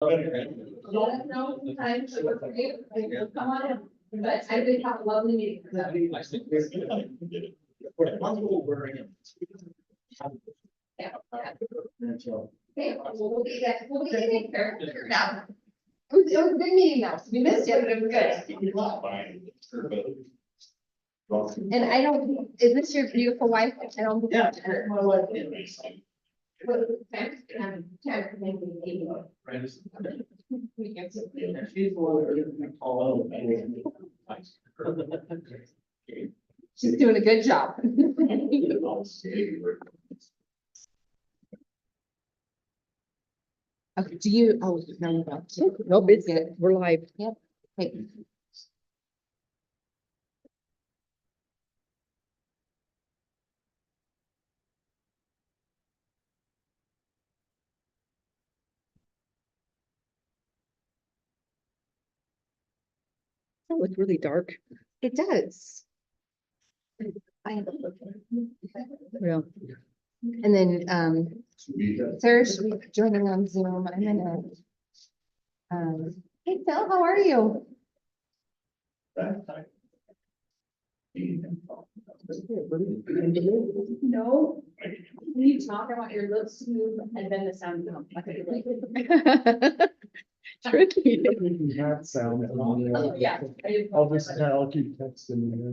Let us know sometimes to work for you, and we'll come on in. But I think have a lovely meeting. Yeah. Okay, we'll be there. We'll be there. Figure it out. It was a good meeting though. We missed it, but it was good. And I don't, is this your beautiful wife? I don't. Yeah, my wife. What is it, 10? 10, maybe 8. We can sit there. She's the one that call. She's doing a good job. Okay, do you, oh, no, you don't. Nope, it's good. We're live. Wait. Oh, it's really dark. It does. I have Yeah. And then, Sarah should be joining on Zoom. I'm gonna. Hey, Phil, how are you? No. When you talk, I want your lips to move and then the sound to come. Tricky. That sound. Oh, yeah. I'll keep texting you.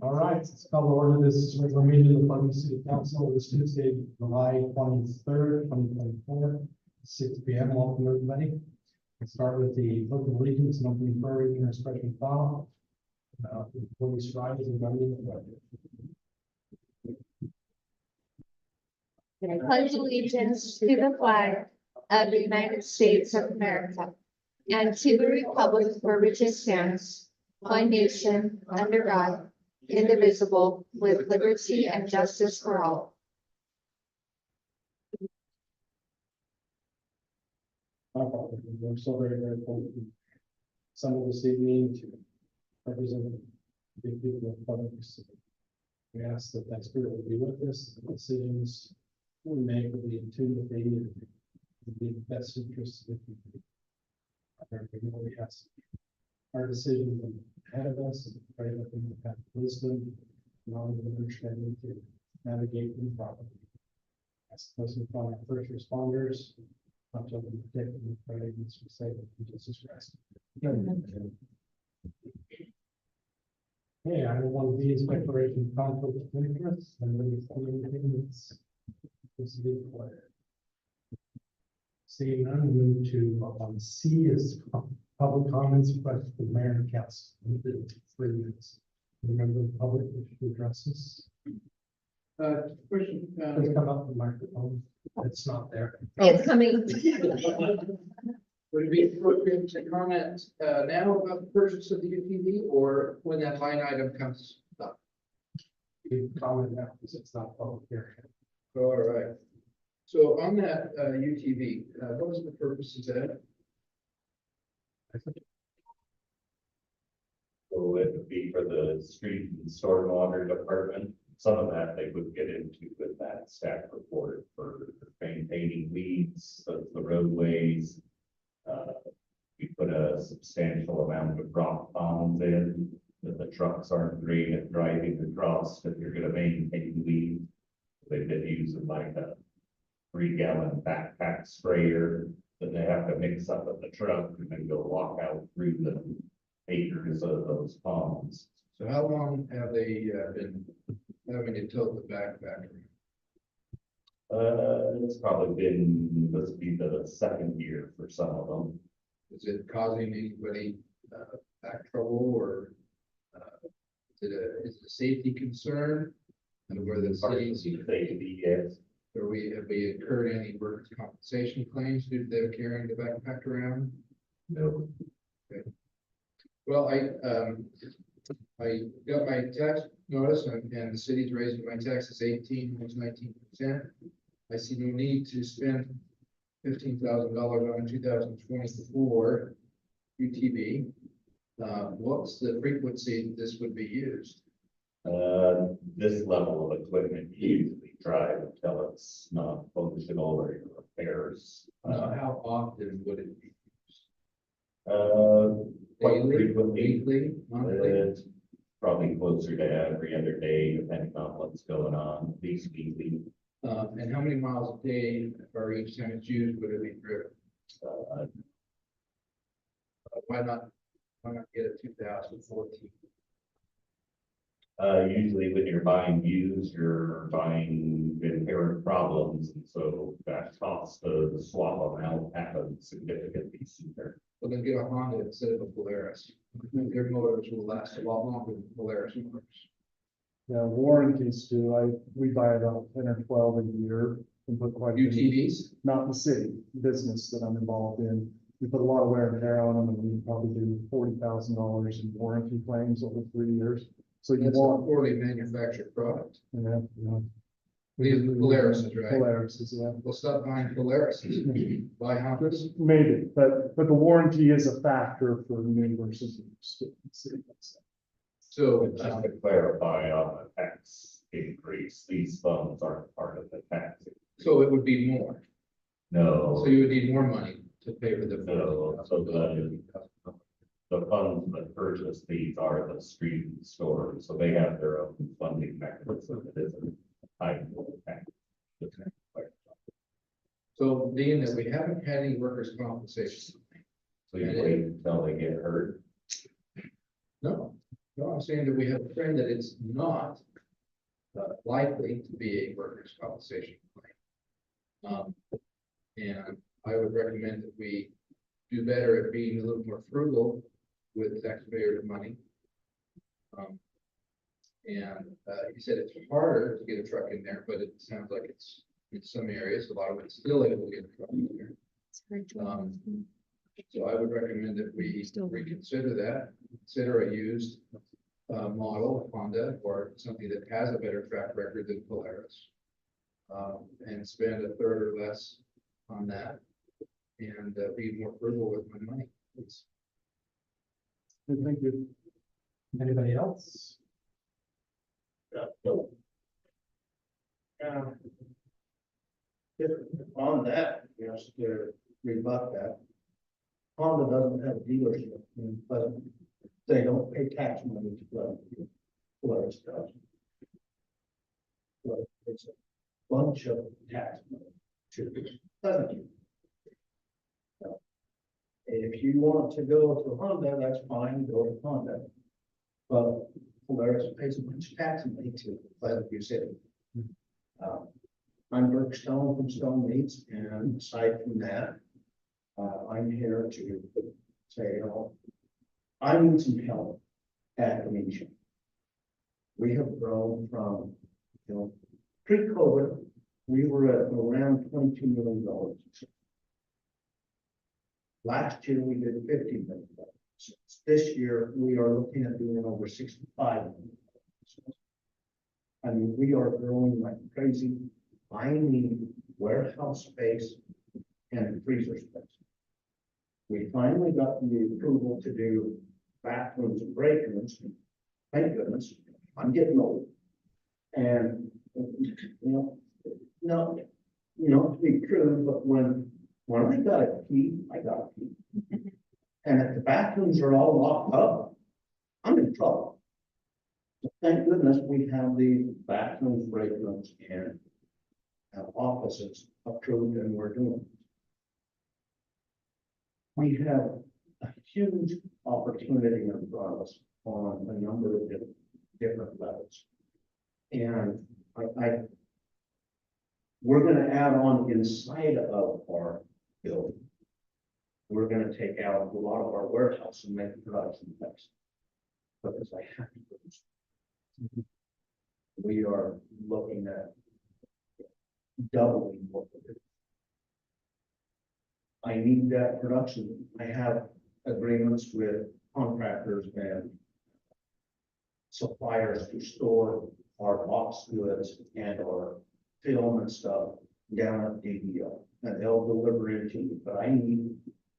All right, it's called to order this regular meeting of the Putnam City Council this Tuesday, July 23rd, 2024, 6 p.m. Welcome everybody. We'll start with the pledge of allegiance and opening prayer and expression follow. Please rise and join I pledge allegiance to the flag of the United States of America and to the republic for which it stands, one nation, under God, indivisible, with liberty and justice for all. We're so very grateful to some of this evening to represent the people of Putnam City. We ask that that spirit will be with us, the decisions we make will be in tune with thee and will be in the best interest of the people. We ask our decisions ahead of us and pray that we will have wisdom, knowledge, and understanding to navigate them properly. As those who call our first responders, not to protect them, pray against the sake of Jesus Christ. Okay, I want to be his declaration of conflict of interest and then it's this is declared. Seeing none, move to C is public comments, questions for mayor and council. 3 minutes. Remember the public wish to address this. Question. Please come up to the microphone. It's not there. It's coming. Would it be appropriate to comment now about the purchase of the UTV or when that line item comes up? You can comment now because it's not public here. All right. So on that UTV, what was the purpose of that? So it would be for the street and stormwater department. Some of that they would get into with that staff report for maintaining weeds, the roadways. We put a substantial amount of rock bombs in that the trucks aren't great at driving across if you're gonna maintain weeds. They've been using like a 3-gallon backpack sprayer that they have to mix up at the truck and then go walk out through the acres of those ponds. So how long have they been having to tilt the backpack? It's probably been, this will be the 2nd year for some of them. Is it causing anybody back trouble or is it a safety concern? And where the cities, Safety, yes. have we incurred any workers' compensation claims due to them carrying the backpack around? No. Well, I got my tax notice and the city's raising my taxes 18, almost 19%. I see no need to spend $15,000 on a 2024 UTV. What's the frequency this would be used? This level of equipment usually drive until it's not functional or repairs. How often would it be? Quite Daily, frequently. weekly, monthly? It's probably closer to every other day, depending on what's going on, these weekly. And how many miles a day or each time it's used would it be driven? Uh, Why not get a 2014? Usually when you're buying used, you're buying inherent problems, and so that cost to swap them out happens significantly sooner. Well, then get a Honda instead of a Polaris. Their motors will last a lot longer than Polaris motors. Yeah, warranties too, we buy about 10 or 12 a year and put quite. a few- UTVs, Not the city, business that I'm involved in. We put a lot of wear and tear on them, and we probably do $40,000 in warranty claims over 3 years. So you that's a want, poorly manufactured product. you know. These are Polaris, right? Polaris, yeah. We'll stop buying Polaris, buy Hondas. Maybe, but the warranty is a factor for new versus used. So, Just to clarify on the tax increase, these funds aren't part of the tax. so it would be more. No. So you would need more money to pay for the. No, so the funds that purchase these are the street stores, so they have their own funding mechanism. It isn't tied to the tax. So being that we haven't had any workers' compensation. So you wait until they get hurt. No, I'm saying that we have a trend that it's not likely to be a workers' compensation claim. And I would recommend that we do better at being a little more frugal with taxpayers' money. And you said it's harder to get a truck in there, but it sounds like it's in some areas, a lot of it's still able to get a truck in there. So I would recommend that we reconsider that, consider a used model, Honda, or something that has a better track record than Polaris. And spend a third or less on that and be more frugal with my money, please. Thank you. Anybody else? If on that, yes, to rebut that. Honda doesn't have a dealership, but they don't pay tax money to Polaris does. So it's a bunch of tax money to, doesn't it? If you want to go to Honda, that's fine, go to Honda. But Polaris pays a bunch of tax money to Pleasant City. I'm Burke Stone from Stone Meats, and aside from that, I'm here to say, I need some help at the mission. We have grown from, pre-COVID, we were at around $22 million. Last year, we did $50 million. This year, we are looking at doing over $65 million. I mean, we are growing like crazy. I need warehouse space and freezer space. We finally got the approval to do bathrooms and break rooms. Thank goodness, I'm getting old. And, no, to be crude, but when I got a key, I got a key. And if the bathrooms are all locked up, I'm in trouble. So thank goodness we have the bathrooms, break rooms, and offices approved, and we're doing it. We have a huge opportunity in front of us on a number of different levels. And we're going to add on inside of our building. We're going to take out a lot of our warehouse and make a production place. Because I have to. We are looking at doubling what we do. I need that production. I have agreements with contractors and suppliers to store our box goods and our film and stuff down at DDO. And they'll deliver it to you, but I need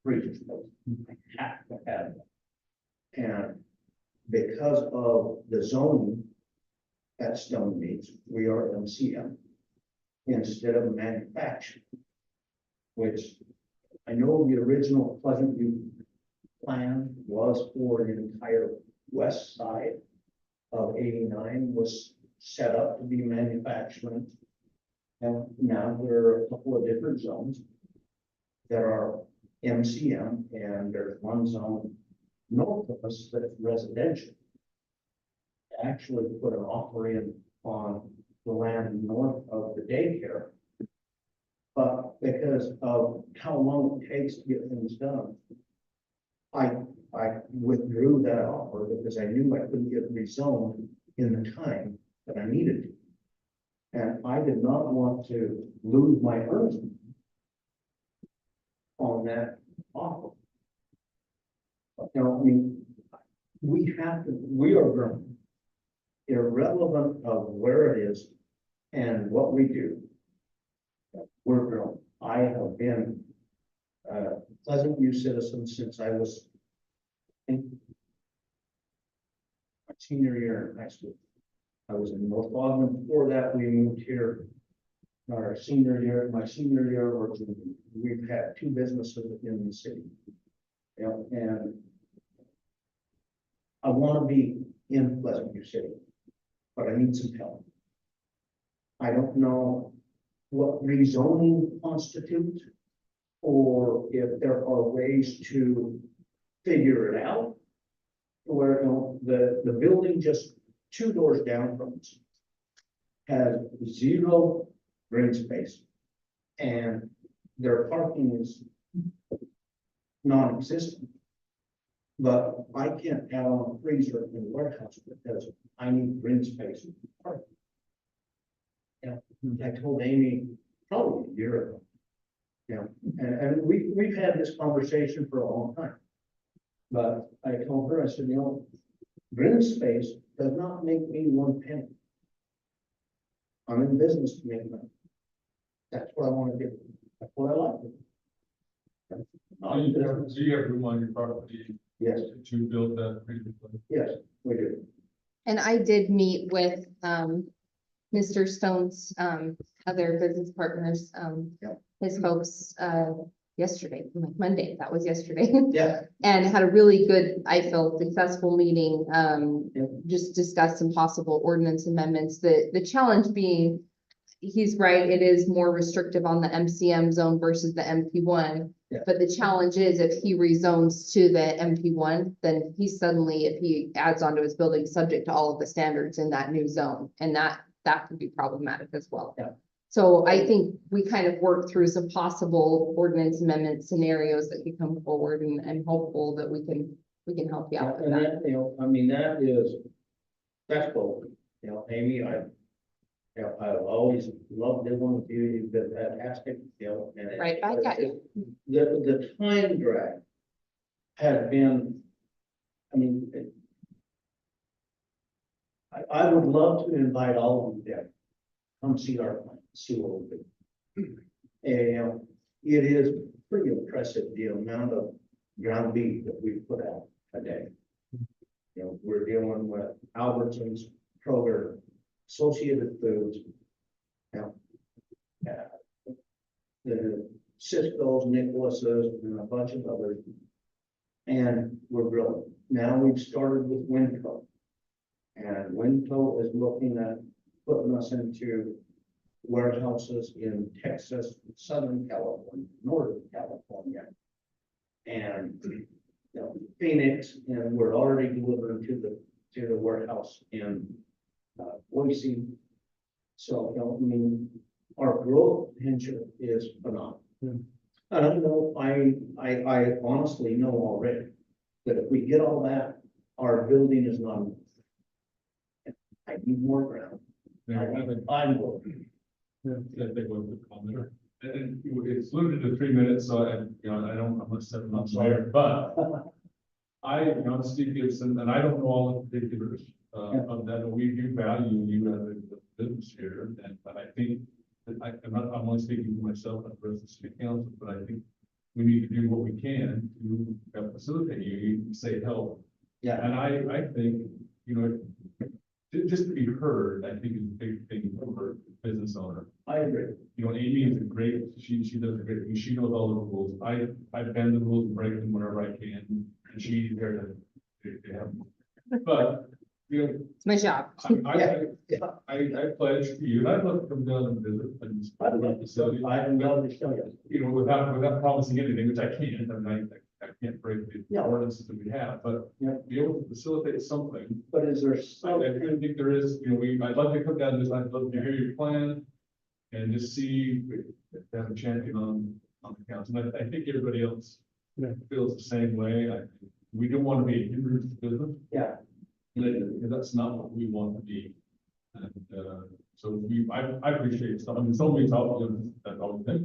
freezer space. I have to have that. And because of the zoning at Stone Meats, we are MCM. instead of manufacturing. Which I know the original Pleasant View plan was for the entire west side of 89 was set up to be manufacturing. And now there are a couple of different zones that are MCM, and there's one zone north of us that's residential. Actually put an offer in on the land north of the daycare. But because of how long it takes to get things done, I withdrew that offer because I knew I couldn't get rezoned in the time that I needed to. And I did not want to lose my earnings on that offer. You know, I mean, we are growing, irrelevant of where it is and what we do. We're growing. I have been a Pleasant View citizen since I was in my senior year in high school. I was in North Ogden. Before that, we moved here. Our senior year, my senior year, or we've had two businesses in the city. You know, and I want to be in Pleasant View City, but I need some help. I don't know what rezoning constitutes, or if there are ways to figure it out. Where, you know, the building just 2 doors down from us has 0 green space, and their parking is non-existent. But I can't add on a freezer in the warehouse because I need green space in the park. Yeah, I told Amy probably a year ago. Yeah, and we've had this conversation for a long time. But I told her, I said, you know, green space does not make me 1 penny. I'm in business to make money. That's what I want to do. That's what I like. Do you have room on your property Yes, to build that? yes, we do. And I did meet with, Mr. Stone's, other business partners, Yep. his folks, yesterday, Monday, that was yesterday. Yeah, And had a really good, I felt, successful meeting, Yep. just discussed some possible ordinance amendments. The challenge being, he's right, it is more restrictive on the MCM zone versus the MP1. Yeah. But the challenge is if he rezones to the MP1, then he's suddenly, if he adds onto his building, subject to all of the standards in that new zone, and that could be problematic as well. Yeah. So I think we kind of worked through some possible ordinance amendment scenarios that could come forward, and I'm hopeful that we can help you out with and that. that, you know, I mean, that's cool. You know, Amy, I've always loved dealing with you. You've been fantastic, you know. And Right back at you. The time drag had been, I mean, I would love to invite all of you there. Come see our plant, see what we do. And, you know, it is pretty impressive, the amount of ground beef that we put out a day. You know, we're dealing with Albertsons, Kroger, Associated Foods. You know, the Cisco's, Nicholas's, and a bunch of others. And we're growing. Now we've started with Winco. And Winco is looking at putting us into warehouses in Texas, Southern California, Northern California. And, you know, Phoenix, and we're already delivering to the warehouse in Boise. So, you know, I mean, our growth potential is phenomenal. I don't know, I honestly know already that if we get all that, our building is not. I need more ground. I'm working. I think we'll comment. And it's limited to 3 minutes, so I'm not 7 months later, but I'm Steve Gibson, and I don't know all the particulars of that, but we do value you as a business here, but I think that I'm only speaking for myself and the rest of the city council, but I think we need to do what we can to facilitate you say help. Yeah. And I think, just to be heard, I think is a big thing for business owner. I agree. You know, Amy is a great, she does a great, thing. She knows all the rules. I bend the rules and break them whenever I can, and she's there to help. But, you know, It's my job. I pledge to you, and I'd love to come down and visit and. I haven't done this yet. You know, without promising anything, which I can't, I mean, I can't break the Yeah. ordinances that we have, but Yeah. be able to facilitate something. But is there I some, really think there is, you know, I'd love to come down and I'd love to hear your plan. And just see, if they have a champion on the council, and I think everybody else feels the same way. We don't want to be a hindrance to business. yeah, Because that's not what we want to be. And, so I appreciate stuff, I mean, so many talk, that all thing.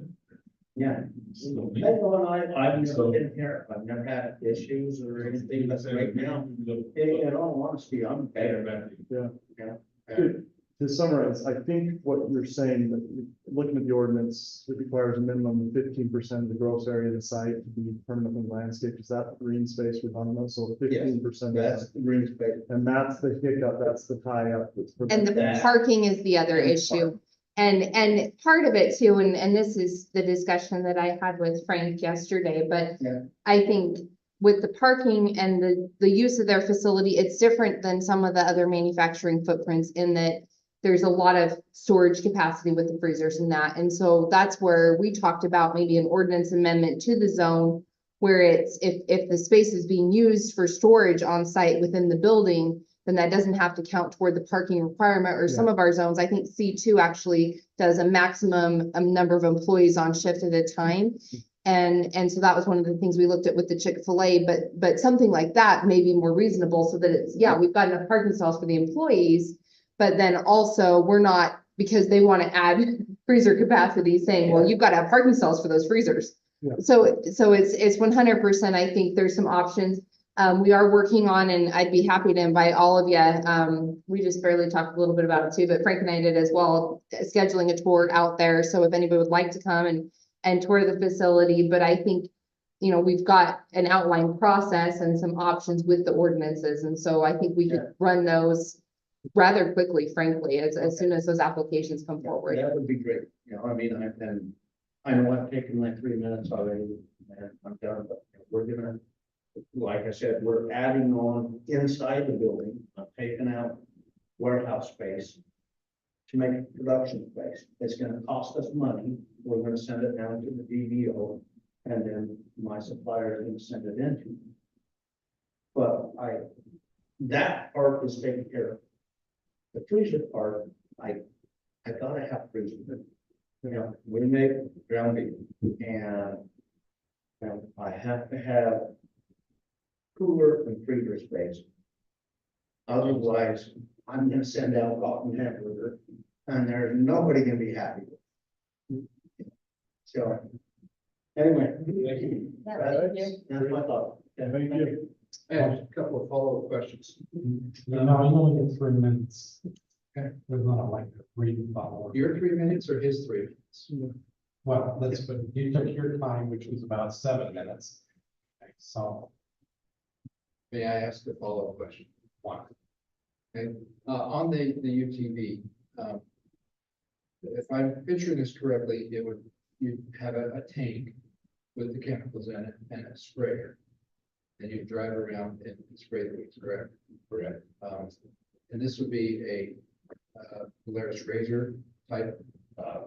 yeah. So, I've never been here, I've never had issues or anything, but right now, in all honesty, I'm better. To summarize, I think what you're saying, that looking at the ordinance, it requires a minimum of 15% of the gross area of the site to be permanently landscaped. Is that green space we're talking about? So 15%. That's the green space. And that's the hiccup, that's the tie up. And the That- parking is the other and issue. And part of it too, and this is the discussion that I had with Frank yesterday, but Yeah. I think with the parking and the use of their facility, it's different than some of the other manufacturing footprints in that there's a lot of storage capacity with the freezers and that. And so that's where we talked about maybe an ordinance amendment to the zone where it's, if the space is being used for storage on site within the building, then that doesn't have to count toward the parking requirement, or some of our zones, I think C2 actually does a maximum number of employees on shift at a time. And so that was one of the things we looked at with the Chick-fil-A, but something like that may be more reasonable so that it's, yeah, we've got enough parking stalls for the employees, but then also we're not, because they want to add freezer capacity, saying, well, you've got to have parking stalls for those freezers. Yeah. So it's 100%, I think there's some options. We are working on, and I'd be happy to invite all of you. We just barely talked a little bit about it too, but Frank and I did as well, scheduling a tour out there. So if anybody would like to come and tour the facility, but I think, you know, we've got an outlined process and some options with the ordinances. And so I think we could run those rather quickly, frankly, as soon as those applications come forward. That would be great, you know, I mean, I know I've taken like 3 minutes already, and I'm done, but we're gonna, like I said, we're adding on inside the building, I'm taking out warehouse space to make a production space. It's gonna cost us money, we're gonna send it down to the DVO, and then my supplier is gonna send it into. But that part is taken care of. The freezer part, I gotta have freezer. You know, we make ground beef and I have to have cooler and freezer space. Otherwise, I'm gonna send out rotten hamburger and there's nobody gonna be happy with it. So, anyway. That's my thought. Thank you. And a couple of follow-up questions. No, you only get 3 minutes. Okay. There's not like a reading bottle. Your 3 minutes or his 3 minutes? Well, let's, but you took your time, which was about 7 minutes. Okay, so. May I ask a follow-up question? Okay, on the UTV, if I'm picturing this correctly, you'd have a tank with the chemicals in it and a sprayer. And you drive around and spray the weeds, correct? Correct. And this would be a Polaris Razor type.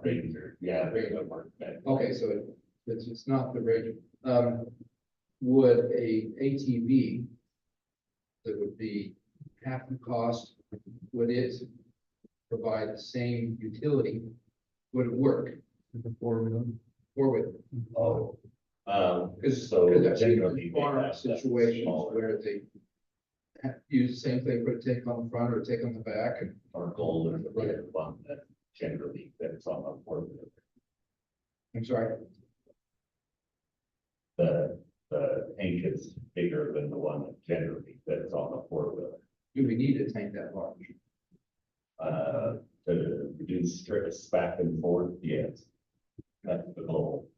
Ranger, yeah, Razor. work that. Okay, so it's not the Razor. Would a ATV that would be half the cost, would it provide the same utility? Would it work? Or would? Oh. Because So I've seen generally they farm have that situations smaller. where they use the same thing, put a tank on the front or a tank on the back, and Our goal is to be the one that generally fits on a four-wheeler. I'm sorry, The tank is bigger than the one that generally fits on a four-wheeler. do we need a tank that large? To reduce stress back and forth, yes. That's the goal.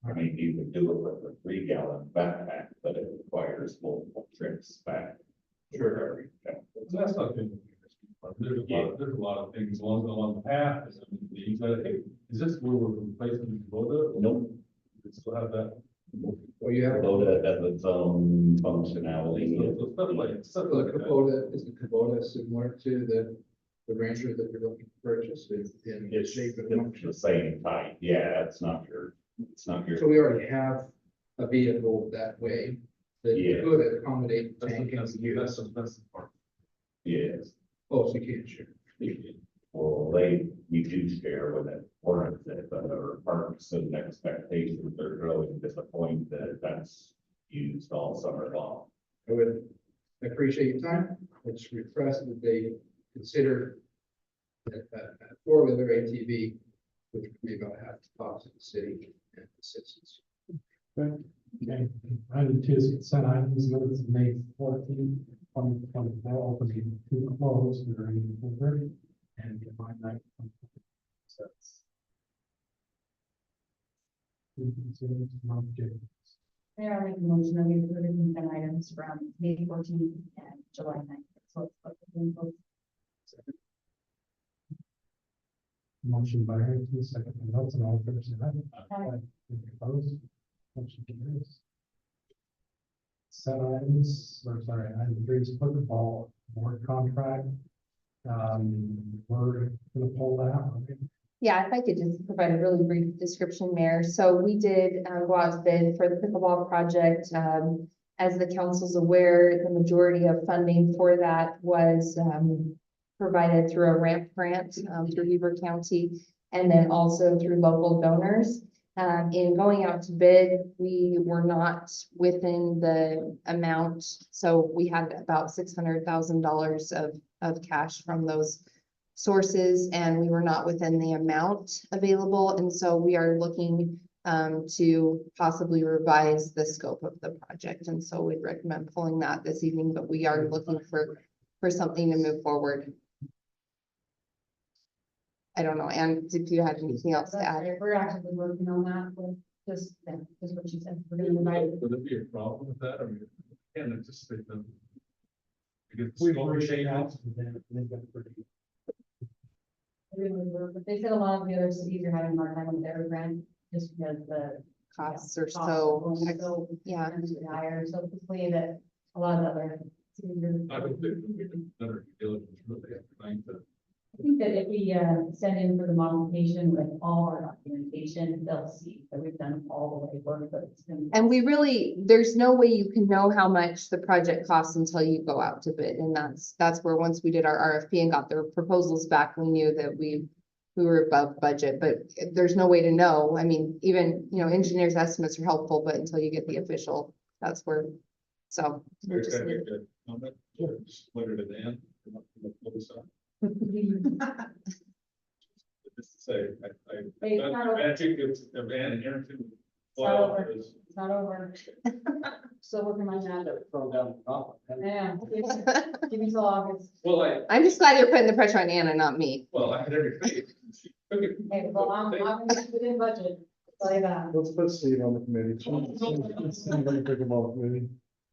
I mean, you can do it with a 3-gallon backpack, but it requires multiple trips back. Sure. That's not good. There's a lot of things along the path. Is this where we're replacing the Kubota? Nope. We still have that. Well, you have. Kubota has its own functionality. So stuff like, stuff The like that. Kubota, is the Kubota similar to the Ranger that you're looking to purchase in It's shape and the function? same type, yeah, it's not your. So we already have a vehicle that way that Yeah. could accommodate That's tank and that's use. the part. Yes. Oh, so you can't share. Well, we do share with it, or that, our parks and expectations are growing to the point that that's used all summer long. I would appreciate your time. It's request that they consider a four-wheeler ATV, which would be about half the cost of the city and the citizens. Okay, item 2 is consent items, notice of May 14th, 2024, opening to close during 4:30 and July 9th. So it's- Mayor, I make a motion that we approve the consent items from May 14th and July 9th. So it's like the info. Motion by Harrington, second by Nelson, all fair say aye. Aye. Any opposed? Motion carries. Set items, or sorry, item 3 is football board contract. We're gonna pull that out. Okay? Yeah, if I could just provide a really brief description, Mayor. So we did go out to bid for the pickleball project. As the council's aware, the majority of funding for that was provided through a ramp grant through Heber County, and then also through local donors. In going out to bid, we were not within the amount, so we had about $600,000 of cash from those sources, and we were not within the amount available, and so we are looking to possibly revise the scope of the project, and so we'd recommend pulling that this evening, but we are looking for something to move forward. I don't know, and if you had anything else to add? We're actively working on that, with just what you said, we're gonna invite. Would there be a problem with that, or can it just take them? Because We've scope reached changes. out to them, and they've been pretty. But they said a lot of the other cities are having a hard time with their grant, just because the. Costs are costs so, are so yeah. higher, so hopefully that a lot of the other cities are. I don't think we can, better due diligence really trying to. I think that if we send in for the modification with all our documentation, they'll see that we've done all the legwork, but it's gonna. And we really, there's no way you can know how much the project costs until you go out to bid, and that's where, once we did our RFP and got their proposals back, we knew that we were above budget, but there's no way to know. I mean, even, engineers' estimates are helpful, but until you get the official, that's where, so. we're just- Can I make a comment? Just later to Dan. Just to say, Hey, it's not over. I think it's, Van and Harrington. not over. It's not over. Still working on that. Throw down the top. Yeah, give me till August. Well, I'm just glad you're putting the pressure on Anna, not me. I had every faith. She took it. Hey, well, I'm within budget, I'll tell you that. Let's put Steve on the committee. Anybody pick him on the committee?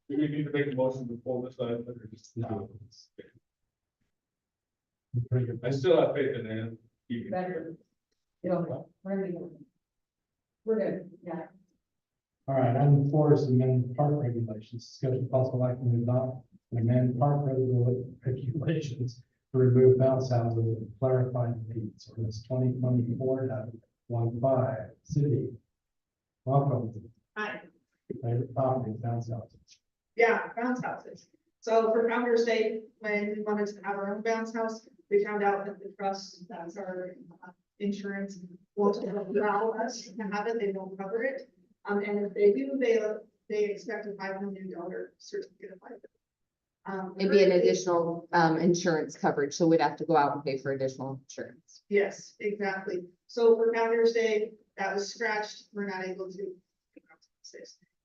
Do we need to make a motion to pull this item, or just? No. I still have faith in Ann. keeping it. Better. We're gonna be good. We're good, yeah. All right, item 4 is amend park regulations, schedule possible action to adopt and amend park regulations to remove bounce houses and clarify the needs. So it's 2024.15 city. Welcome. Hi, Favorite topic is bounce houses. yeah, bounce houses. So for Founder's Day, when we wanted to have our own bounce house, we found out that the trust, that's our insurance, won't allow us to have it, they don't cover it. And if they do, they expect a $500 certificate of liability. It'd be an currently- additional insurance coverage, so we'd have to go out and pay for additional insurance. Yes, exactly. So for Founder's Day, that was scratched. We're not able to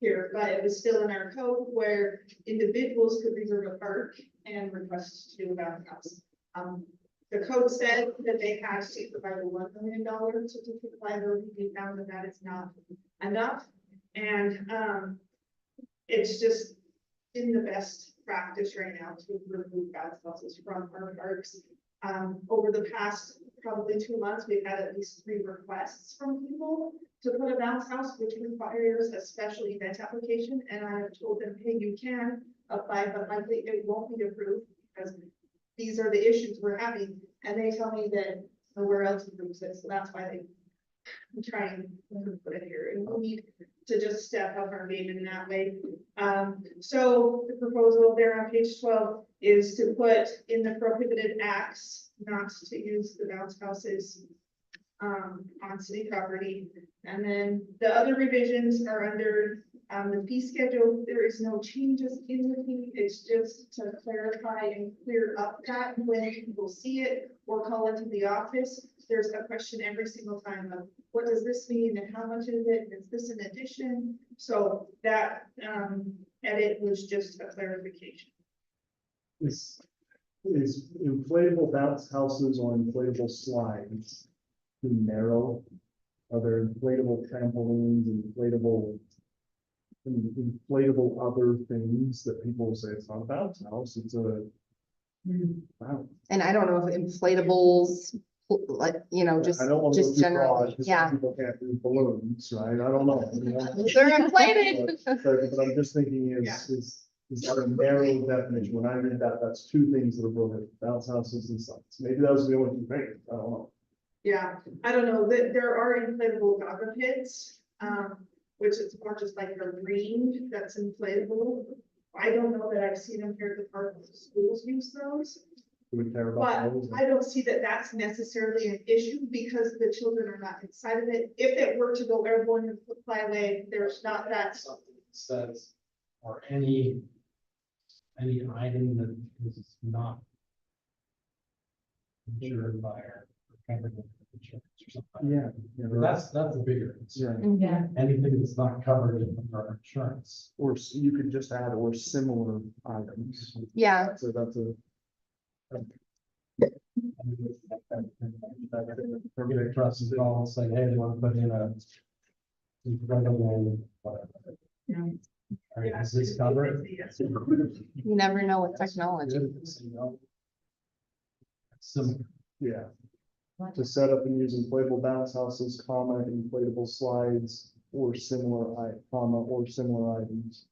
here, but it was still in our code where individuals could reserve a park and request to do a bounce house. The code said that they had to provide a $1 million certificate of liability. We found that that is not enough. And it's just in the best practice right now to remove bounce houses from our parks. Over the past probably 2 months, we've had at least 3 requests from people to put a bounce house, which requires a special event application, and I have told them, hey, you can apply, but likely it won't be approved because these are the issues we're having, and they tell me that nowhere else approves it, so that's why I'm trying to put it here, and we need to just step up our game in that way. So the proposal there on page 12 is to put in the prohibited acts not to use the bounce houses on city property. And then the other revisions are under the fee schedule. There is no changes in the fee. It's just to clarify and clear up that when people see it or call into the office, there's a question every single time of what does this mean and how much is it? Is this an addition? So that edit was just a clarification. Is inflatable bounce houses or inflatable slides too narrow? Are there inflatable trampolines, inflatable other things that people say it's not a bounce house, it's a. Wow. And I don't know if inflatables, like, you know, just, I don't want to go just too general, broad, 'cause yeah. people can't do balloons, right? I don't know. you know? They're inflated. But I'm just thinking is there a narrow definition? When I read that, that's 2 things that are prohibited, bounce houses and sites. Maybe those are the only 2 things, I don't know. Yeah, I don't know, there are inflatable dogger pits, which is more just like a ring that's inflatable. I don't know that I've seen them here at the park, schools use those, Do we care but about those? I don't see that that's necessarily an issue because the children are not inside of it. If it were to go airborne and fly away, there's not that. Something that says, or any item that is not insured by our covered with insurance or something. Yeah. But that's a bigger concern. Yeah. Anything that's not covered in our insurance. Or you could just add or similar items. Yeah, So that's a. Everybody trusts is call and say, hey, they want to put in a. Whatever. Yeah. All right, is this covered? Yes. you never know with technology. Similar. Yeah. To set up and use inflatable bounce houses, comma, inflatable slides, or similar, or similar items.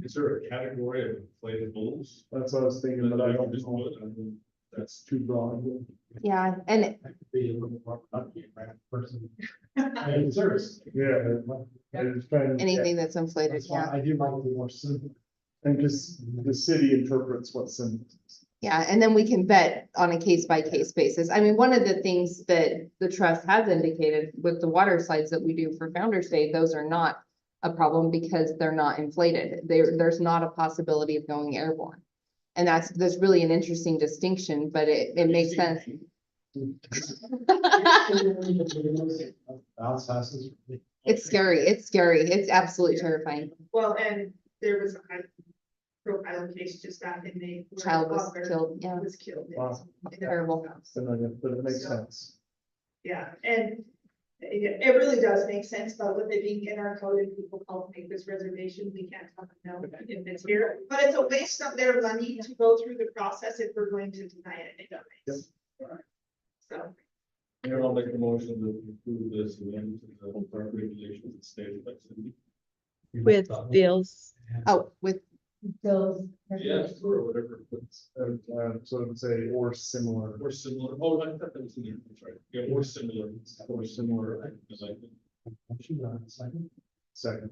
Is there a category of inflatables? That's what I was thinking, but I don't Just know. put, I mean, That's too broad. Yeah, and That could be a little more productive, right? Person. Hey, service. Yeah. I was trying to. anything that's inflated, That's why yeah. I do like the more simple. And just the city interprets what symbols. Yeah, and then we can vet on a case by case basis. I mean, one of the things that the trust has indicated with the water slides that we do for Founder's Day, those are not a problem because they're not inflated. There's not a possibility of going airborne. And that's really an interesting distinction, but it makes sense. Bounce houses. It's scary. It's scary. It's absolutely terrifying. Well, and there was a profile case just back in May. where a Child was toddler killed, yeah. Was killed. Wow. in a Terrible. house. But it makes sense. Yeah, and it really does make sense, but with it being in our code and people call to make this reservation, we can't tell them no if it's here. But it's a waste of their money to go through the process if we're going to deny it anyways. So, Mayor, I'll make a motion to approve this amendment to the whole park regulations and stated by city. With Bill's, Oh, with, Those. Yes, or whatever, So it would say or similar. or similar, oh, I thought that was in there, I'm sorry, yeah, or similar. Because I think Motion, second. Second.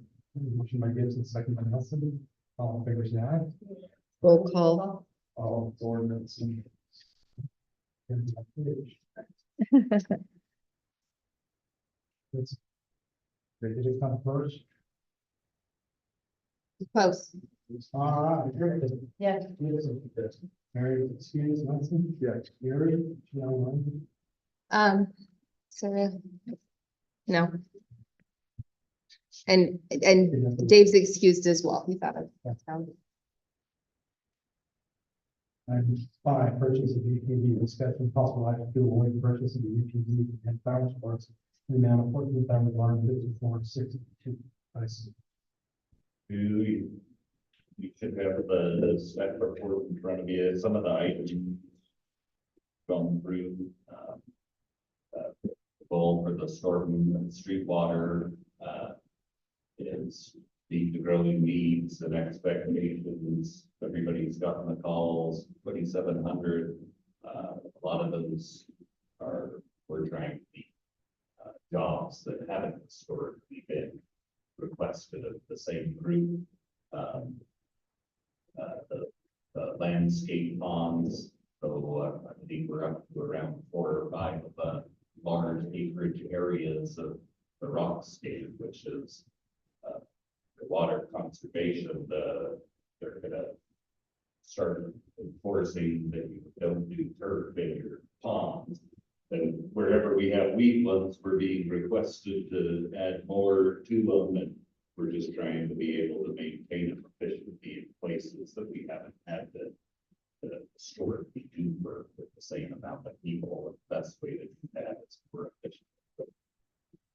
Motion by Gibson, second by Nelson. All in favor, say aye. roll call. All ordinance and. It's. Ready to come first? close. All right, great. Yeah. Mary, excuse Nelson. Yes. Gary, John, Sarah. No. And Dave's excused as well. He thought of. and 5, purchase of UTV, discussion possible action to avoid purchase of the UTV and power sports. In the amount of $14,154.62. I see. You should have the staff report in front of you, some of the items gone through, the goal for the storm and street water, is the growing needs and expectations. Everybody's gotten the calls, 2,700. A lot of those we're trying to meet jobs that haven't historically been requested of the same group. The landscape ponds, so I think we're up to around 4 or 5 of the large acreage areas of the rockscape, which is the water conservation. They're gonna start enforcing that you don't do turf in your ponds. And wherever we have weed ones, we're being requested to add more to them, and we're just trying to be able to maintain them efficiently in places that we haven't had to historically do work with the same amount of people. The best way to do that is more efficient.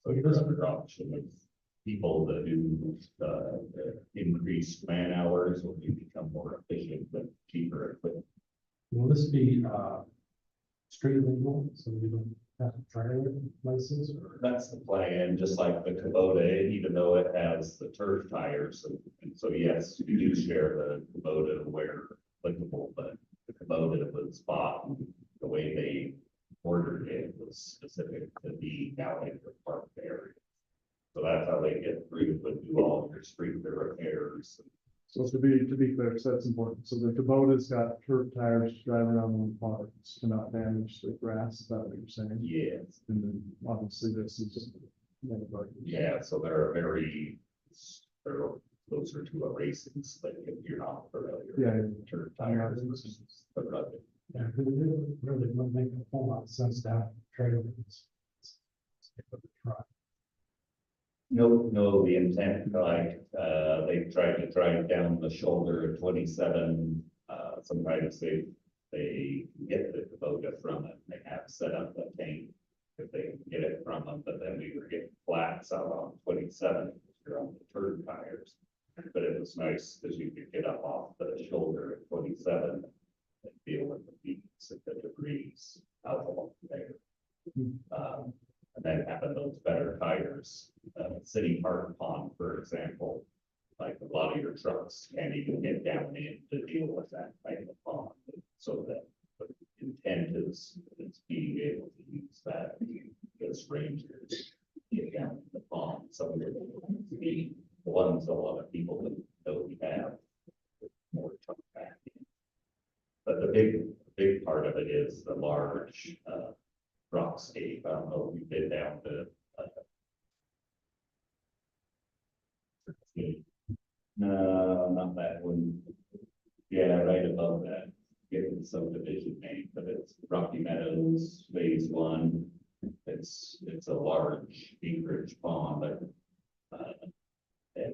So your other option is people that do increased man hours, or you become more efficient with cheaper equipment. Will this be, street legal, so we don't have to trailer license or? That's the plan, just like the Kubota, even though it has the turf tires, and so yes, you do share the Kubota where applicable, but the Kubota was bought, the way they ordered it was specific to be down in the park area. So that's how they get through, but do all your street repairs. So to be clear, because that's important, so the Kubota's got turf tires to drive around on the parks to not damage the grass, is that what you're saying? Yes, And then obviously this is just. yeah, so they're closer to a racing slick if you're not familiar. Yeah. Turf tires versus the rugged. Yeah, it really wouldn't make a whole lot of sense to have trailers. No, the intent, like, they tried to drive down the shoulder of 27, sometimes they get the Kubota from it, they have set up a tank if they can get it from them, but then we were getting flats out on 27, if you're on the turf tires. But it was nice because you could get up off the shoulder at 27 and feel with the feet at the degrees out along there. And then having those better tires, City Park Pond, for example, like a lot of your trucks can't even get down in to deal with that type of pond. So that the intent is being able to use that as rangers get down in the pond. Some of the ones a lot of people that we have more truck back in. But the big part of it is the large rockscape. I don't know if you've been down to no, not that one. Yeah, right above that, getting the subdivision name, but it's Rocky Meadows Phase 1. It's a large acreage pond and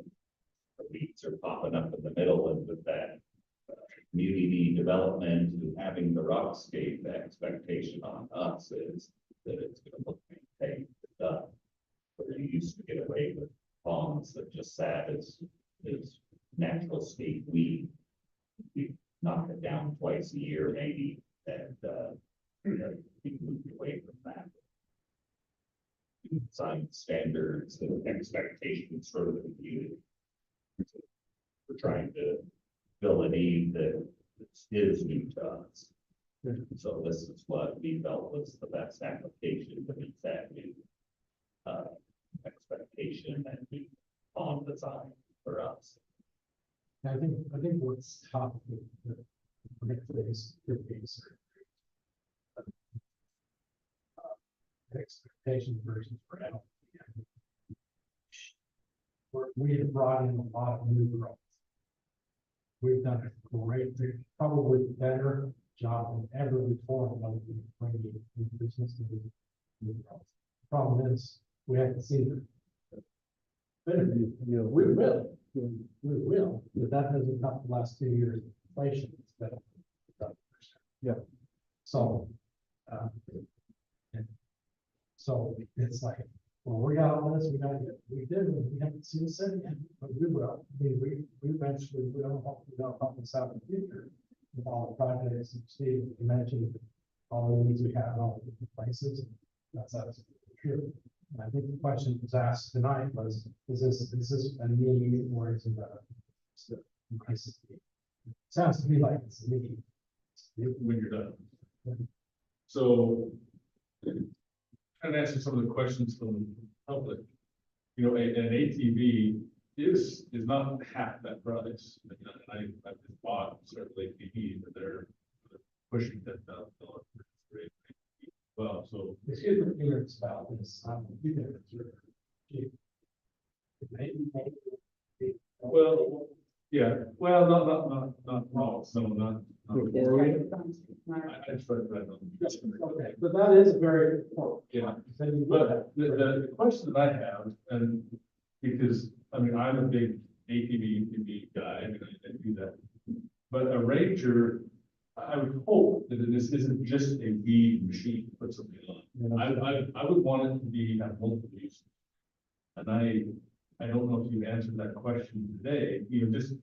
the weeds are popping up in the middle, and with that community development and having the rockscape, the expectation on us is that it's going to look maintained and done. Where you used to get away with ponds that just sat as natural state weed. We knock it down twice a year maybe, and we moved away from that. Science standards and expectations for the community. So we're trying to fill a need that is new to us. So this is what we felt was the best application to meet that new expectation and new pond design for us. I think what's tough with these expectation versus reality. We have brought in a lot of new growth. We've done a great, probably better job than ever before of bringing new business to new growth. Problem is, we haven't seen it. We will, but that hasn't come the last 2 years of inflation. It's been 7%. Yeah. So, and so it's like, well, we got all this, we haven't seen this yet, but we will. I mean, we eventually, we don't help us out in the future with all the projects and Steve, you mentioned all the needs we have in all the different places. That's absolutely true. And I think the question that was asked tonight was, is this a need or is it just a crisis? Sounds to me like it's a need. when you're done. So, kind of answer some of the questions from the public. You know, an ATV is not half that price. And I've just bought several ATVs, but they're pushing $10,000. Well, so, It's good to hear it's about this. You know, it's well, yeah, well, not wrong, so not. I just read that. Okay, but that is very important. Yeah. Then you- But the question that I have, and because, I mean, I'm a big ATV guy, I mean, I do that. But a Ranger, I would hope that this isn't just a weed machine to put something on. you know, I would want it to be, have multiple uses. And I don't know if you answered that question today, you know, just,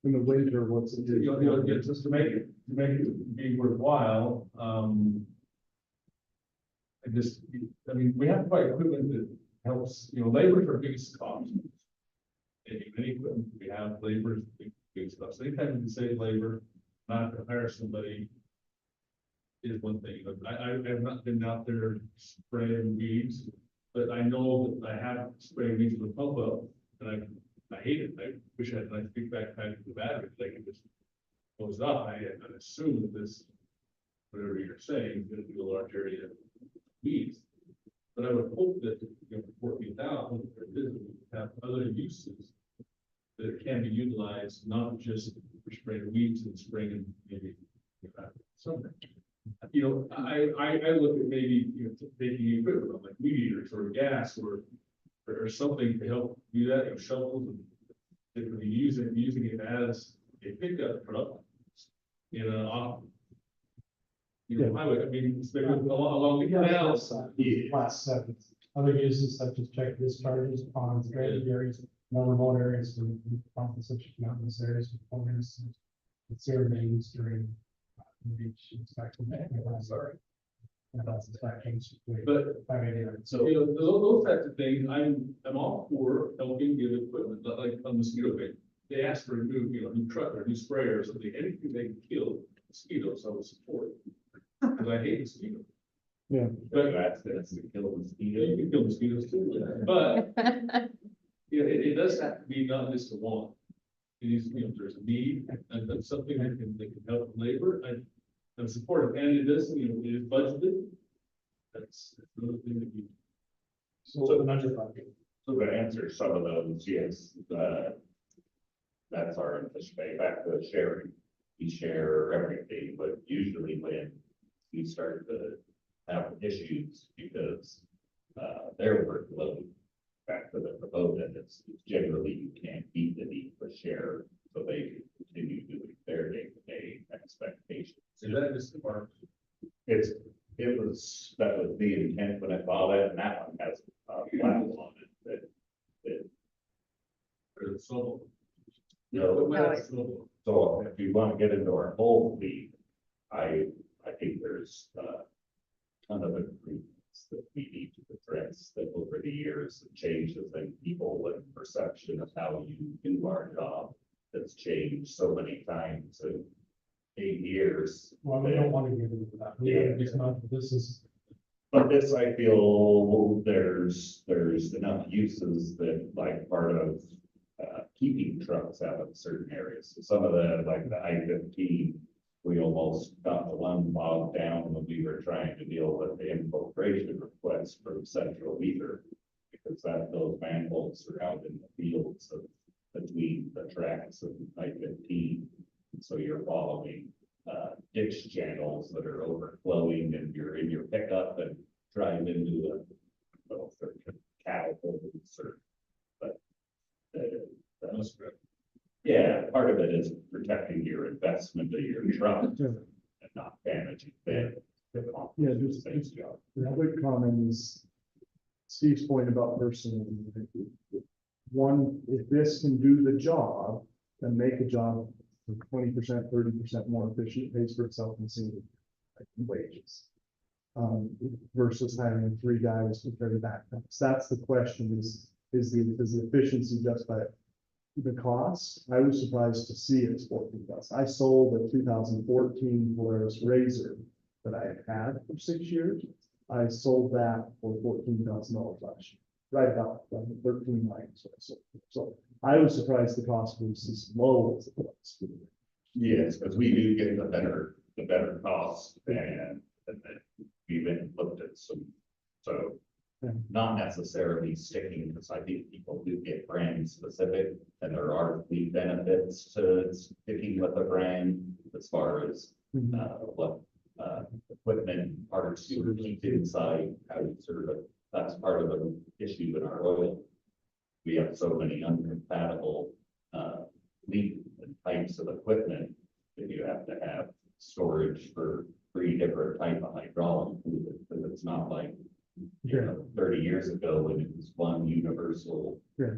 in the winter, what's it do? yeah, just to make it be worthwhile, I mean, we have to buy equipment that helps, you know, labor is our biggest cost. Any equipment we have, labor is the biggest cost. So anytime we can save labor, not to hire somebody is one thing, but I have not been out there spraying weeds, but I know that I have sprayed weeds with a pump up, and I hate it. I wish I had a nice big backpack with the battery, they can just goes up. I assume that this, whatever you're saying, is gonna do a large area of weeds. But I would hope that, you know, working out, have other uses that can be utilized, not just for spraying weeds and spraying maybe something. You know, I look at maybe, you know, taking equipment like weed eaters or gas or something to help do that, you know, shovels and they could be using it as a pickup truck in an off. You know, highway, I mean, it's maybe along the canals. Class 7. Other uses such as check discharges, ponds, drainage areas, more remote areas, and pump and such mountainous areas, components, and sewer mains during beach inspection. Sorry. That's inspection. But So, so, you know, those types of things, I'm all for helping give equipment, like on mosquito bait. They ask for a new, you know, new truck or new sprayer or something, anything they can kill mosquitoes, I would support. Because I hate mosquitoes. Yeah. But That's to kill you mosquitoes. can kill mosquitoes too, but, you know, it does have to be not just a want. It is, you know, there's a need and that's something that can help labor, I'm supportive, and it does, you know, it is budgeted. That's another thing that you. so another bucket. So to answer some of those, yes, that's our anticipate back to sharing. We share everything, but usually when we start to have issues because their workload back to the proponent, it's generally you can't beat the need for share, so they can continue doing their day-to-day expectations. So that is the part. That was the intent when I bought it, and that one has a flat on it that Or the solo. No. But that's solo. so if you want to get into our whole fleet, I think there's a ton of improvements that we need to address that over the years have changes in people and perception of how you do our job that's changed so many times in 8 years. Well, we don't want to get into that. Yeah. It's not, this is, But this, I feel there's enough uses that like part of keeping trucks out of certain areas. So some of the, like the I-15, we almost got the one bogged down when we were trying to deal with the infiltration requests from Central Weaver. Because those manholes surrounding the fields of between the tracks of I-15. So you're following ditch channels that are overflowing and you're in your pickup and driving into cattle holdings or, but yeah, part of it is protecting your investment of your truck and not damaging the. Yeah, just- Thanks, Joe. The other comment is Steve's point about personal. One, if this can do the job, then make a job 20%, 30% more efficient, pays for itself in single. wages. Versus having 3 guys to carry backpacks. That's the question does the efficiency justify the cost? I was surprised to see it's 14,000. I sold a 2014 Polaris Razor that I had for 6 years. I sold that for $14,000 last year, right about 13 lines. So I was surprised the cost was as low as it was. Yes, because we do get the better cost and then we've been looked at some, so. Yeah. Not necessarily sticking, because I think people do get brand specific and there are the benefits to sticking with a brand as far as what equipment parts you keep inside, how you serve it. That's part of the issue in our oil. We have so many incompatible lead and types of equipment that you have to have storage for 3 different type of hydraulic fluid, because it's not like 30 years ago when it was one universal. Yeah.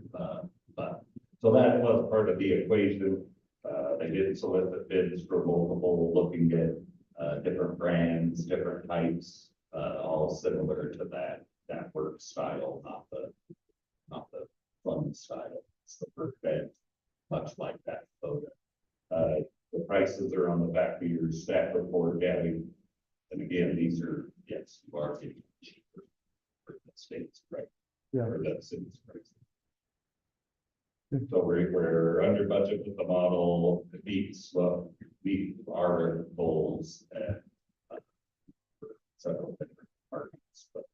But so that was part of the equation. They did solicit bids for multiple, looking at different brands, different types, all similar to that work style, not the fun style. It's the work bed, much like that photo. The prices are on the back of your staff report, Gabby. And again, these are, yes, you are getting cheaper for the state's price. Yeah. Or the city's price. So we're under budget with the model, it beats what we our goals and several different departments, but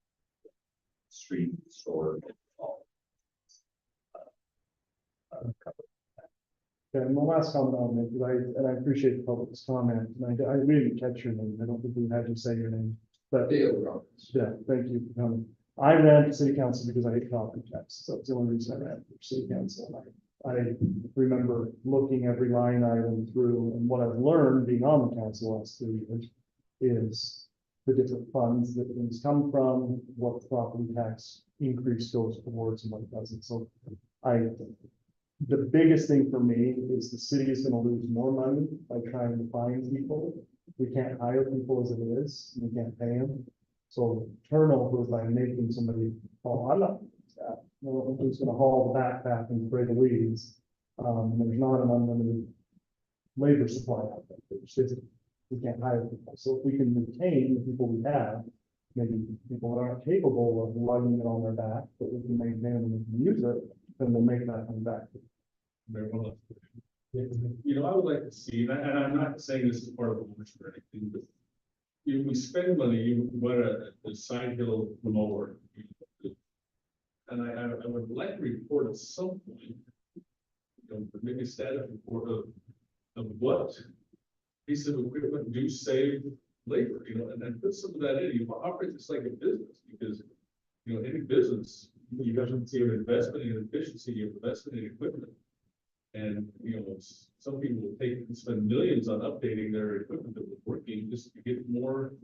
street, store, all. Okay, and the last comment I'll make, and I appreciate the public's comment, and I really didn't catch your name, I don't think we had you say your name, but Dale Roberts. yeah, thank you for coming. I ran for city council because I hate property taxes, that's the only reason I ran for city council. I remember looking every line item through, and what I've learned being on the council last 3 years is the different funds that things come from, what the property tax increase goes towards and what it doesn't, so the biggest thing for me is the city is gonna lose more money by trying to find people. We can't hire people as it is, we can't pay them. So turnover by making somebody, oh, I'm not, well, who's gonna haul the backpack and spray the weeds? There's not an unlimited labor supply out there. It's just, we can't hire people. So if we can retain the people we have, maybe people that aren't capable of lugging it on their back, but we can maintain them and we can use it, then we'll make that come back. Very well. You know, I would like to see, and I'm not saying this is part of the motion or anything, but if we spend money, you buy a side hill mower. And I would like to report at some point, you know, maybe a status report of what piece of equipment do save labor, you know, and put some of that in. You operate just like a business, because, you know, any business, you have an investment in efficiency, you have investment in equipment. And, you know, some people will spend millions on updating their equipment that was working just to get more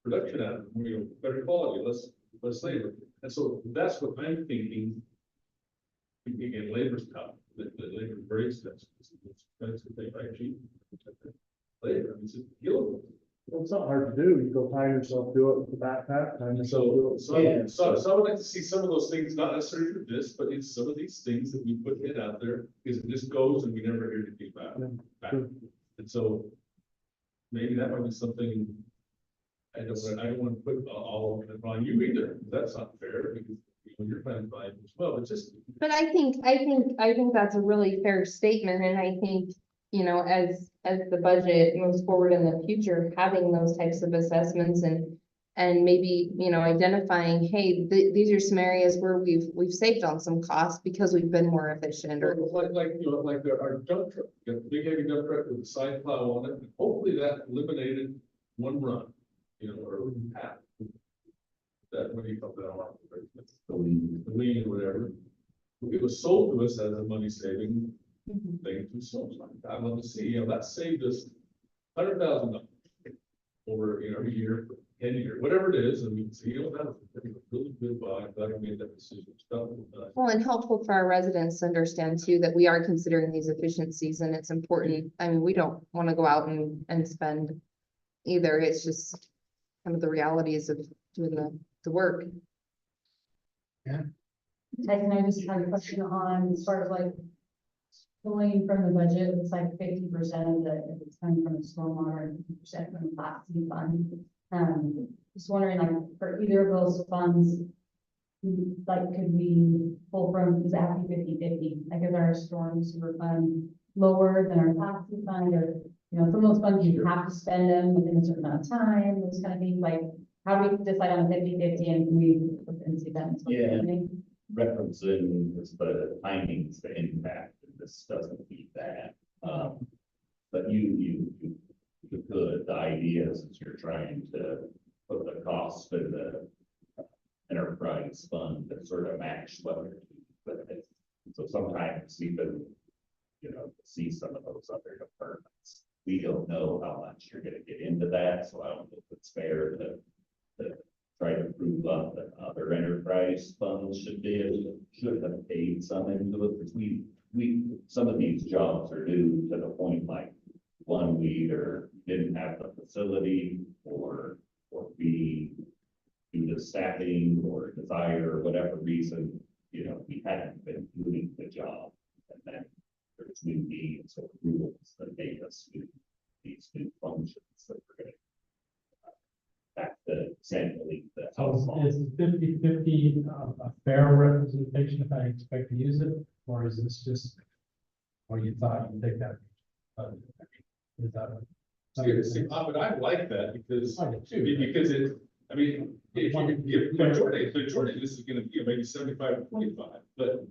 production out of it, you know, better quality, less labor. And so that's what I'm thinking. Again, labor's tough, the labor is very expensive. It's expensive, they buy cheap. Labor, it's a killer. Well, it's not hard to do. You go tie yourself, do it with the backpack, tie yourself, do it. So I would like to see some of those things, not necessarily for this, but it's some of these things that we put in out there, because it just goes and we never hear anything back. Sure. And so maybe that might be something. I don't want to put all of it on you either. That's not fair, because you know, you're trying to buy it as well, but just. But I think that's a really fair statement, and I think, you know, as the budget moves forward in the future, having those types of assessments and maybe, you know, identifying, hey, these are some areas where we've saved on some costs because we've been more efficient or. Like, you know, like our dump truck, you got a big heavy dump truck with a side plow on it, and hopefully that eliminated one run, you know, or half. That, what do you call that? The lean or whatever. It was sold to us as a money saving thing to so I'd love to see, you know, that saved us $100,000 over, you know, every year for 10 years, whatever it is, and we can see, you know, that was a really good buy. I'm glad I made that decision. Well, and helpful for our residents to understand too, that we are considering these efficiencies and it's important. I mean, we don't want to go out and spend either. It's just kind of the realities of doing the work. Tyson, I just had a question on, as far as like, pulling from the budget, it's like 50% of the, if it's coming from the stormwater, and 50% from the Class C fund. Just wondering, like, for either of those funds, like, could we pull from, is it have to be 50/50? Like, is our storm sewer fund lower than our Class C fund, or, you know, some of those funds, you have to spend them within a certain amount of time, those kind of things, like, how do we decide on 50/50 and can we, and see that? Yeah. Referencing is the timings, the impact, and this doesn't beat that. But you could, the idea is that you're trying to put the cost in the enterprise fund to sort of match what you're doing with it. So sometimes even, you know, see some of those other departments, we don't know how much you're gonna get into that, so I don't know if it's fair to try to prove up that other enterprise funds should have paid some into it, because some of these jobs are due to the point, like, one, we either didn't have the facility, or we, due to staffing or desire, or whatever reason, you know, we hadn't been doing the job. And then there's new needs or rules that make us do these new functions that we're gonna back to essentially the house. So is 50/50 a fair representation if I expect to use it, or is this just, or you thought you'd take that? Is that? But I like that because, I do too. because it, I mean, if you, majority of this is gonna be maybe 75/25, but,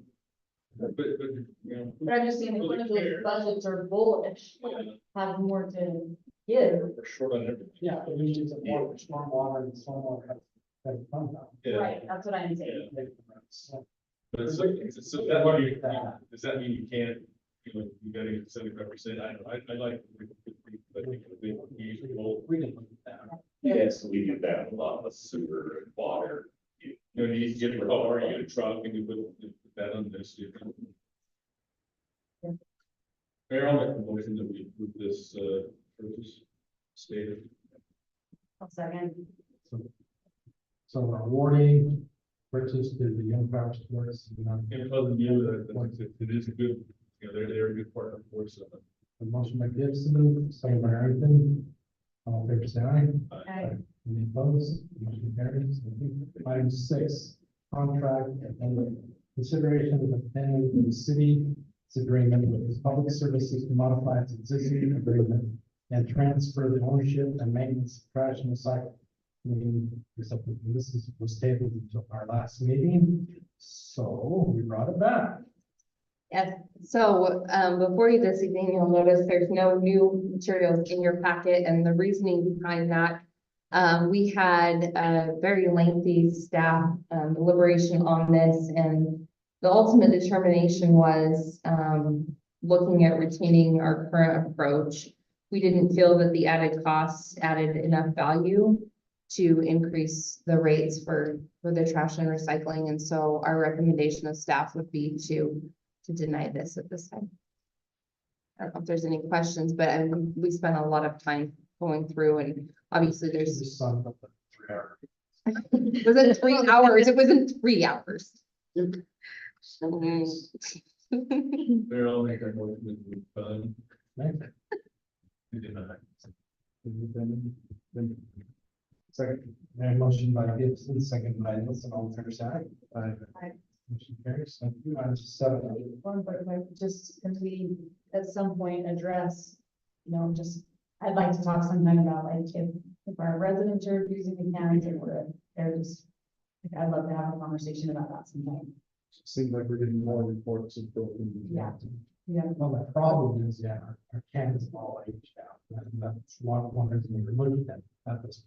you know. But I'm just saying, if one of those Fair. budgets are bullish, Yeah, have more to give. we're short on everything. Yeah, but we use it more for stormwater and stormwater has fund now. Yeah. Right, that's what I'm saying. But so that mean does that mean you can't, you know, you gotta get 75%? I don't know, I like. I think we usually will. We can look at that. Yes, we do that a lot with sewer and water. You know, you get your car, you get a truck, and you put that on this. Mayor, I'll make a motion that we approve this, purchase stated. I'll second. So we're awarding purchase to the Young Power Sports. And other than you, it is a good, you know, they're a good partner for us. The motion by Gibson, second by Arrington. All in favor, say aye. Aye. Any opposed? Motion carries. Item 6, contract and the consideration of attending the city's agreement with its public services to modify its existing agreement and transfer the ownership and maintenance of trash and recycling. Was tabled until our last meeting, so we brought it back. Yes, so before you this evening, you'll notice there's no new materials in your packet, and the reasoning behind that. We had a very lengthy staff deliberation on this, and the ultimate determination was looking at retaining our current approach. We didn't feel that the added costs added enough value to increase the rates for the trash and recycling, and so our recommendation of staff would be to deny this at this time. I don't know if there's any questions, but we spent a lot of time going through, and obviously there's. Just summed up in 3 hours. It wasn't 3 hours, it wasn't 3 hours. Mayor, I'll make a motion that we fund. We did not. Second, and motion by Gibson, second by Nielsen, all in favor, say aye. Aye. Motion carries. Thank you. Item 7. One, but if I could just, can we at some point address, you know, just, I'd like to talk sometime about like if our residents are using the counties and they're just, like, I'd love to have a conversation about that sometime. Seems like we're getting more reports of broken. Yeah. Yeah. Well, the problem is, yeah, our cans all aged out. That's one reason we're looking at this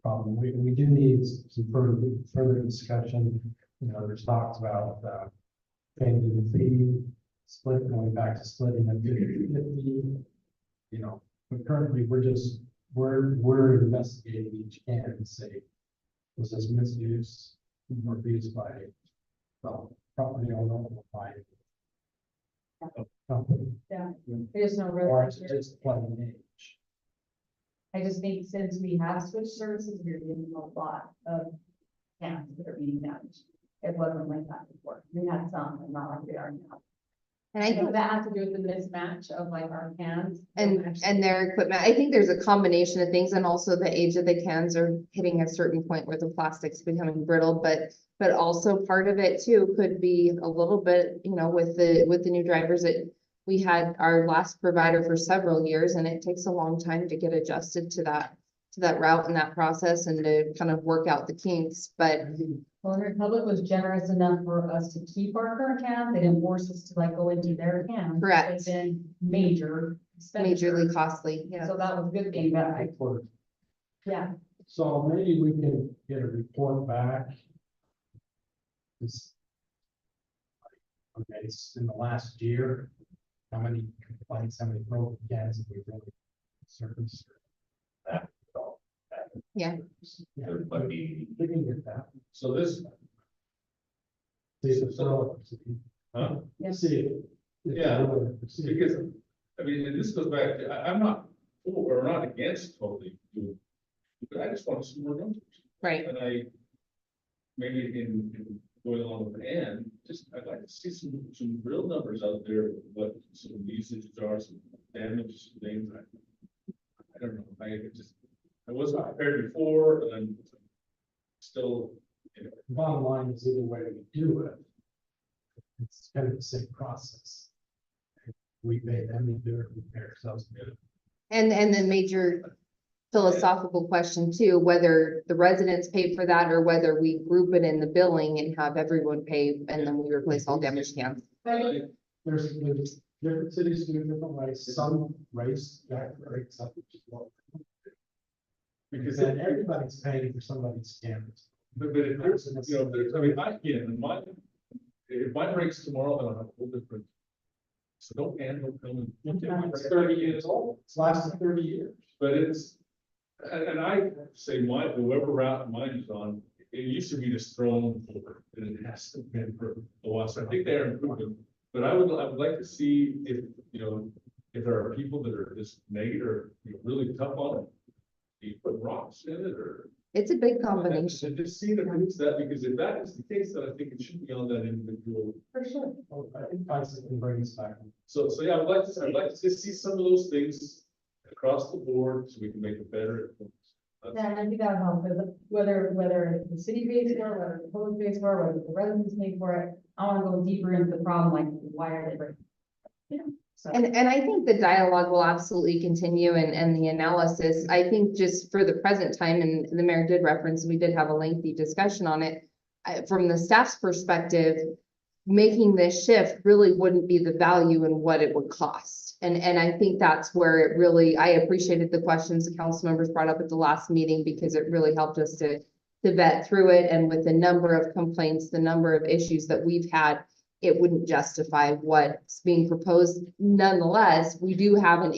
problem. We do need some further discussion. You know, there's talks about changing the fee, going back to splitting at 50/50. You know, but currently we're investigating each can and say, was this misuse or abused by, well, property owner or by company, Yeah, there's no real. or it's just plain age. I just think since we have switched services, we're getting a lot of cans that are being damaged. It wasn't like that before. We had some, but not like they are now. And I I think think, that has to do with the mismatch of like our cans. and their equipment, I think there's a combination of things, and also the age of the cans are hitting a certain point where the plastic's becoming brittle, but also part of it too could be a little bit, you know, with the new drivers that we had our last provider for several years, and it takes a long time to get adjusted to that route and that process and to kind of work out the kinks, but Well, the Republic was generous enough for us to keep our current cans. They didn't force us to like go into their cans. Correct. It's been major expenditure. majorly costly, yeah. So that was a good thing, but yeah, So maybe we can get a report back. This. Okay, it's in the last year, how many complaints, how many broken cans have we really serviced? Yeah. Yeah, There might be, we can get that. So this, See if it's relevant. huh? Yeah. See if. Yeah, because, I mean, and this goes back to, I'm not, for or not against totally doing, but I just want to see more numbers. Right. And I, maybe in going along with Ann, just, I'd like to see some real numbers out there, of what some usages are, some damage, things. I don't know, I wasn't prepared before, and I'm still, you know, Bottom line is either way we do it. It's kind of the same process. We pay them, we do it, we pay ourselves. to do it. And the major philosophical question too, whether the residents pay for that or whether we group it in the billing and have everyone pay and then we replace all damaged cans. There's different cities do it different ways, some raise that rates up. Which is what we do. Because then everybody's paying for somebody's cameras. but if there's, you know, there's, I mean, if mine breaks tomorrow, then I'll have a whole different. So don't handle them. It's 30 years old, it's lasted 30 years. But it's, and I say whoever route mine is on, it used to be just thrown over, and it has to be for a while, so I think they are improving. But I would like to see if, you know, if there are people that are just negative, or you know, really tough on it. Do you put rocks in it, or? It's a big combination. And just see if it's that, because if that is the case, then I think it should be on that individual. for sure. I think Tyson can bring us back. So yeah, I'd like to just see some of those things across the board, so we can make it better. Yeah, and I think that would help, because whether the city pays for it, whether the public pays for it, whether the residents pay for it, I wanna go deeper into the problem, like, why are they breaking? You know, so. And I think the dialogue will absolutely continue and the analysis, I think just for the present time, and the mayor did reference, we did have a lengthy discussion on it. From the staff's perspective, making this shift really wouldn't be the value in what it would cost. And I think that's where it really, I appreciated the questions the council members brought up at the last meeting, because it really helped us to vet through it. And with the number of complaints, the number of issues that we've had, it wouldn't justify what's being proposed. Nonetheless, we do have an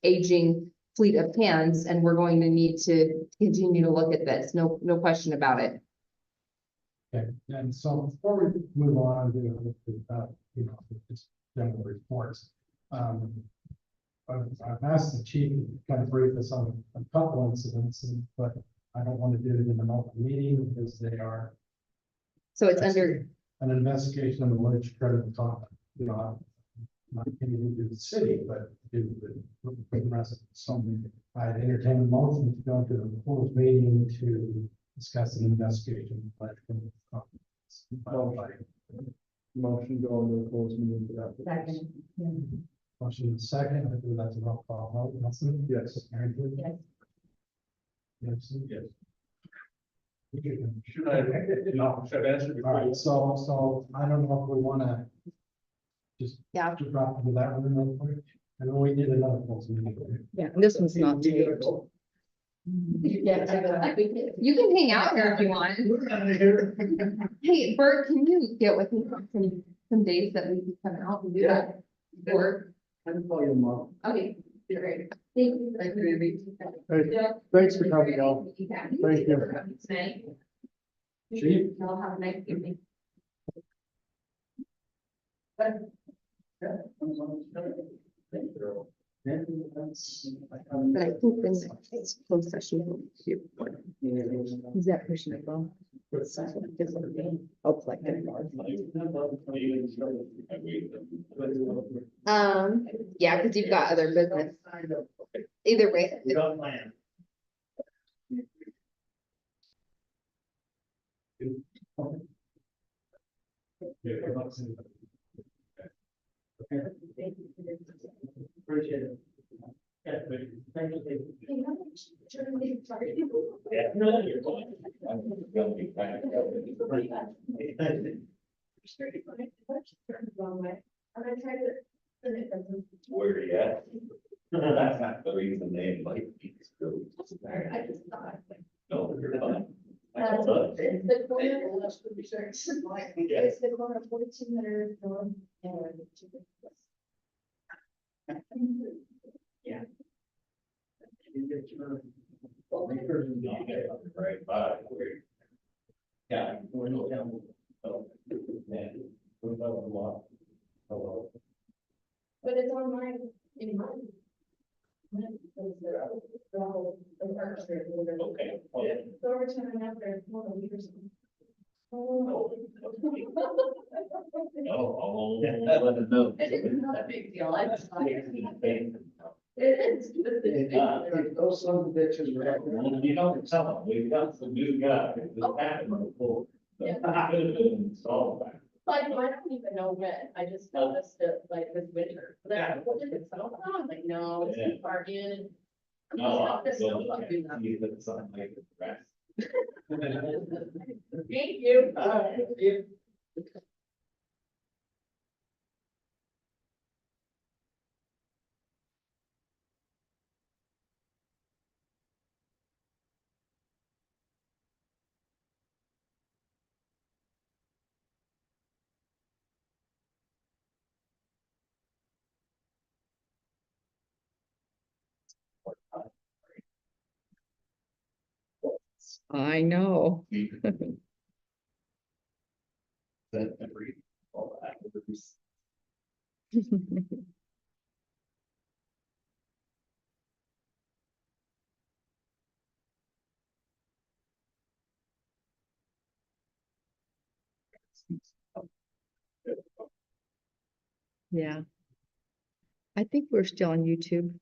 aging fleet of cans, and we're going to need to continue to look at this. No question about it. Okay, and so before we move on to, you know, just general reports. I've asked the chief to kind of brief us on a couple incidents, but I don't want to do it in an open meeting because they are So it's under, an investigation of which credit talk, you know, not anything to do with the city, but do with the residents. So I entertain a motion to go into the closed meeting to discuss an investigation. Motion go into the closed meeting for that. Second, yeah. Motion is second, I believe that's a roll call vote. Nelson? Yes. Aaron? Yes. Nelson? Yes. You Should I, should I answer All before? right, so I don't know if we wanna just yeah, drop into that one real quick. I know we did another closed meeting. Yeah, this one's not taped. Yeah. you can hang out here if you want. Hey, Bert, can you get with me on some days that we can come out and do that? Or, I can call you tomorrow. okay, great. Thank you. Hey, thanks for coming, y'all. Thank you. For coming tonight. Chief? Y'all have a nice evening. But I think the next closed session will be important. Is that pushing it well? Oh, like that. Yeah, because you've got other business. Either way. We don't plan. Appreciate it. Yeah, thank you. Yeah. No, you're fine. I'm gonna be back. Where you at? That's not the reason they invite me to go. I just thought. No, you're fine. It's the corner of Yeah. it's the corner of 4200 north and. Right, bye. Yeah. We're no down. Oh, man. We're about a lot. Hello. But it's on mine, in mine. Okay. So every time I'm out there, more than years. No, I'll let them know. It's not a big deal. I just thought. It is. If those sons of bitches are out there. You don't tell them, we've got some new guys, this happened before. Yeah. Could have been installed back. Like, I don't even know when, I just noticed it like this winter. But Yeah. what did it sound like? I'm like, no, it's too far in. And I'm No, like, I'm this still snow looking up at you, but something like the rest. Thank you. I know. That every, all that. Yeah. I think we're still on YouTube.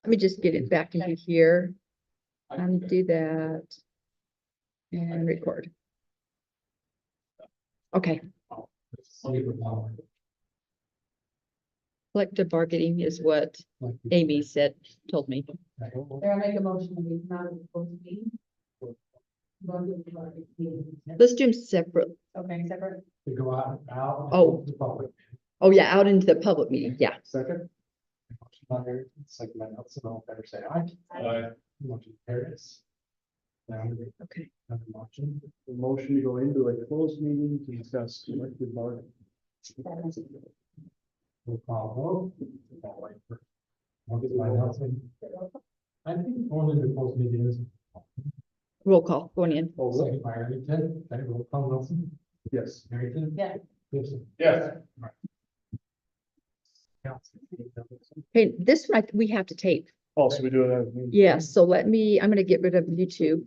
Let me just get it back into here. Do that. And record. Okay, collective bargaining is what Amy told me. There, I make a motion to be not supposed to be. Let's do them separate. Okay, separate. To go out. Oh. The public. Oh, yeah, out into the public meeting, yeah. Second, Motion by Harry, second by Nelson, all in favor, say aye. Motion carries. Now, Okay. have a motion. the motion to go into a closed meeting to discuss collective bargaining. We'll call vote. I'll wait for- Motion by Nelson. I think going into closed meeting is. Roll call going in. Second by Harrington, okay, roll call Nelson, Yes. Harrington. Yeah. Gibson. Yes. Council. Okay, this one we have to tape. Also, we do it as. Yeah, so I'm gonna get rid of YouTube.